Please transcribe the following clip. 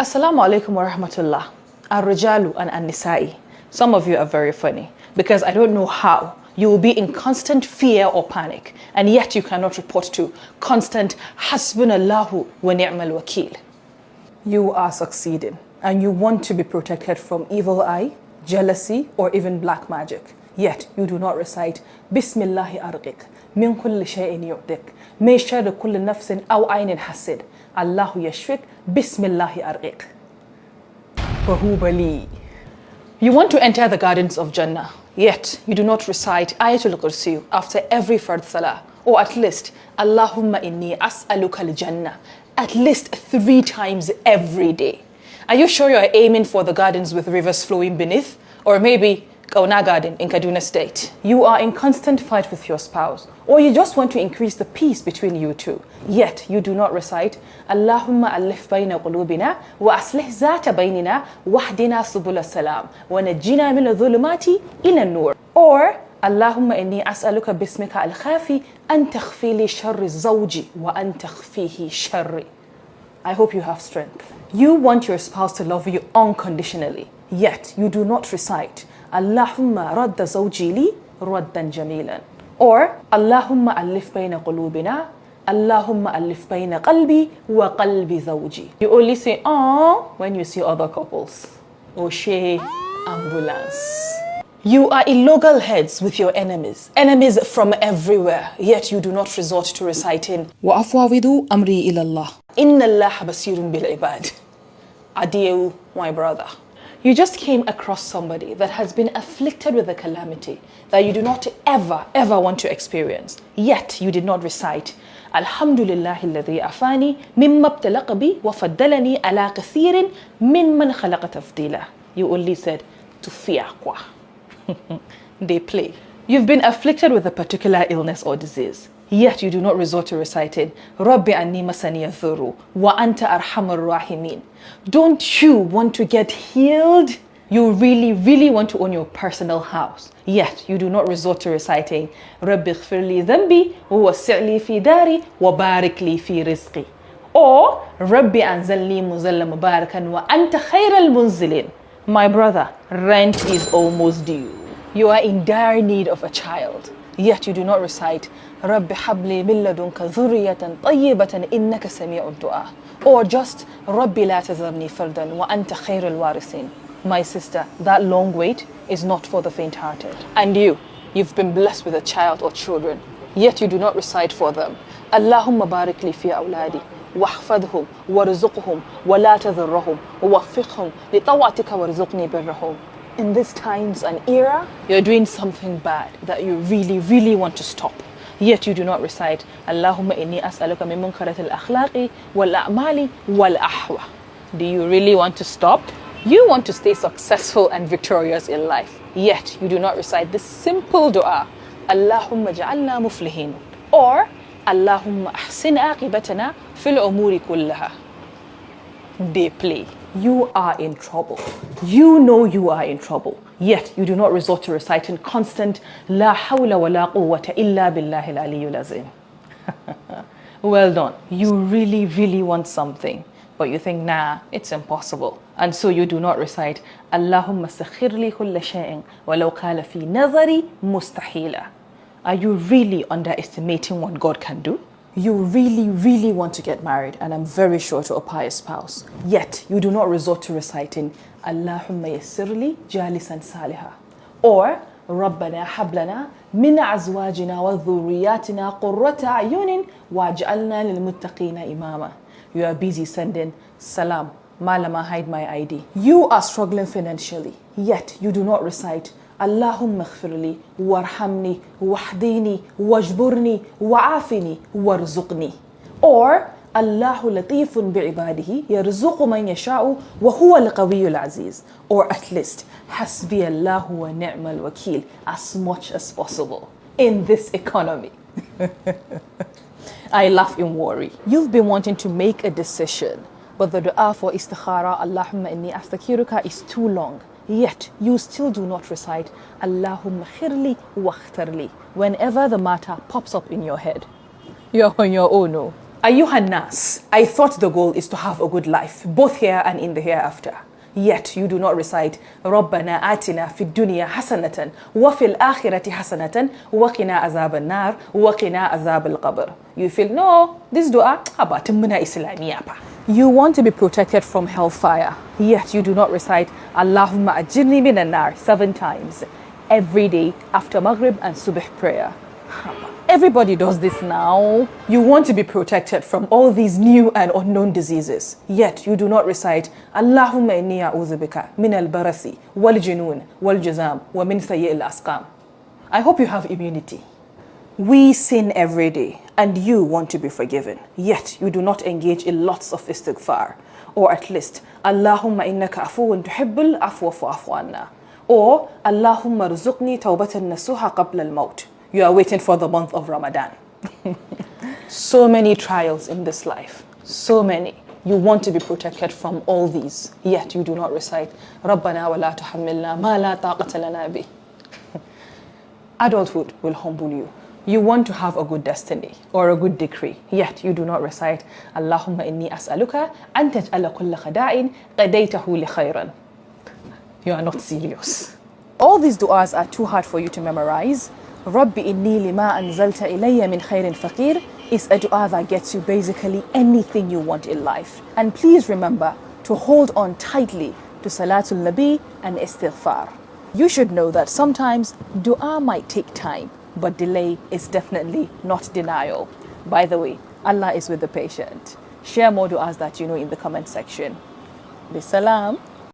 Assalamu alaikum wa rahmatullah. Ar-rijalu and an-nisa'i. Some of you are very funny because I don't know how you will be in constant fear or panic and yet you cannot report to constant hasbunallahu wa ni'mal wakil. You are succeeding and you want to be protected from evil eye, jealousy, or even black magic. Yet you do not recite Bismillahi arqiq min kulli shay'in yu'dik min sharri kulli nafsin aw aynin hasid Allahu yashfik Bismillahi arqiq. Bahubali. You want to enter the gardens of Jannah, yet you do not recite Ayatul Kursi after every fard salah, or at least Allahumma inni as'aluka al-Jannah at least 3 times every day. Are you sure you're aiming for the gardens with rivers flowing beneath? Or maybe Kauna Garden in Kaduna State? You are in constant fight with your spouse, or you just want to increase the peace between you two, yet you do not recite Allahumma alif bayna qulubina wa aslih zata baynina wahdina subul salam wa najjina min adh-dhulumati ila an-nur. Or Allahumma inni as'aluka bismika al-khafi an takhfi li sharri zawji wa an takhfihi sharri. I hope you have strength. You want your spouse to love you unconditionally, yet you do not recite Allahumma radda zawji li raddan jamilan. Or Allahumma alif bayna qulubina Allahumma alif bayna qalbi wa qalbi zawji. You only say "ah" when you see other couples. O'Shea ambulance. You are in loggerheads with your enemies from everywhere, yet you do not resort to reciting wa afwawidu amri ila Allah inna Allah basirun bil ibad. Adieu, my brother. You just came across somebody that has been afflicted with a calamity that you do not ever want to experience, yet you did not recite Alhamdulillahi alladhi afani mimma ibtalaqa bi wa faddalani ala kathirin mimman khalaqa tafdila. You only said tufiaqwa. They play. You've been afflicted with a particular illness or disease, yet you do not resort to reciting Rabbi anni masani dhurru wa anta arhamur rahimin. Don't you want to get healed? You really want to own your personal house, yet you do not resort to reciting Rabbi ighfirli dhanbi wa wasi' fi dari wa barik li fi rizqi. Or Rabbi anzalni muzalla mubarakan wa anta khairal munzilin. My brother, rent is almost due. You are in dire need of a child, yet you do not recite Rabbi habli min ladunka dhurriyatan tayyibatan innaka sami'ud du'a. Or just Rabbi la tazarni fardan wa anta khairul warithin. My sister, that long wait is not for the faint-hearted. And you've been blessed with a child or children, yet you do not recite for them Allahumma barik li fi awladi واحفظهم وارزقهم ولا تذرهم ووفقهم لطاعتك وارزقني برهم. In these times and era, you're doing something bad that you really want to stop, yet you do not recite Allahumma inni as'aluka min munkarat al-akhlaqi wal-a'mali wal-ahwa. Do you really want to stop? You want to stay successful and victorious in life, yet you do not recite this simple dua Allahumma ja'alna muflihin or Allahumma ahsin aqibatana fil umuri kullaha. They play. You are in trouble. You know you are in trouble, yet you do not resort to reciting constant La hawla wa la quwwata illa billahi al-aliyyul azim. Well done. You really want something, but you think, nah, it's impossible. And so you do not recite Allahumma sakhir li kulla shay'in walau qala fi nazari mustahila. Are you really underestimating what God can do? You really want to get married, and I'm very sure to a pious spouse, yet you do not resort to reciting Allahumma yassirli jalisan saliha or Rabbana hablana min azwajina wa dhurriyatina qurrata ayunin waj'alna lil muttaqina imama. You are busy sending salam, malama hide my ID. You are struggling financially, yet you do not recite Allahumma ighfirli warhamni wahdini wajburni wa'afini warzuqni. Or Allahu latifun bi'ibadihi yarzuqu man yasha'u wa huwa al-qawiyyul aziz. Or at least hasbi Allahu wa ni'mal wakil as much as possible in this economy. I laugh in worry. You've been wanting to make a decision, but the dua for istikhara Allahumma inni astakiruka is too long. Yet you still do not recite Allahumma khirli wa khtarli whenever the matter pops up in your head. You're on your own. No. Ayyuhan nas, I thought the goal is to have a good life, both here and in the hereafter. Yet you do not recite رَبَّنَا آتِنَا فِي الدُّنْيَا حَسَنَةً وَفِي الْآخِرَةِ حَسَنَةً وَقِنَا عَذَابَ النَّارِ وَقِنَا عَذَابَ الْقَبْرِ. You feel, no, this dua, about Islamiyya. You want to be protected from hellfire, yet you do not recite Allahumma ajirni minan nar 7 times every day after Maghrib and Subh prayer. Everybody does this now. You want to be protected from all these new and unknown diseases, yet you do not recite Allahumma inni a'udhu bika min al-barasi wal junun wal juzam wa min sayyi al-asqam. I hope you have immunity. We sin every day and you want to be forgiven, yet you do not engage in lots of istighfar, or at least Allahumma innaka afuwun tuhibbul afwa fa'fu anna, or Allahumma rzuqni tawbatan nasuha qabla al-maut. You are waiting for the month of Ramadan. So many trials in this life, so many. You want to be protected from all these, yet you do not recite Rabbana wa la tuhammilna ma la taqata lana bi. Adulthood will humble you. You want to have a good destiny or a good decree, yet you do not recite Allahumma inni as'aluka an taj'ala kulla khada'in qadaytahu li khayran. You are not serious. All these du'as are too hard for you to memorize. Rabbi inni lima anzalta ilayya min khairin faqir is a dua that gets you basically anything you want in life. And please remember to hold on tightly to Salatul Nabi and Istighfar. You should know that sometimes dua might take time, but delay is definitely not denial. By the way, Allah is with the patient. Share more du'as that you know in the comment section. Bisalam.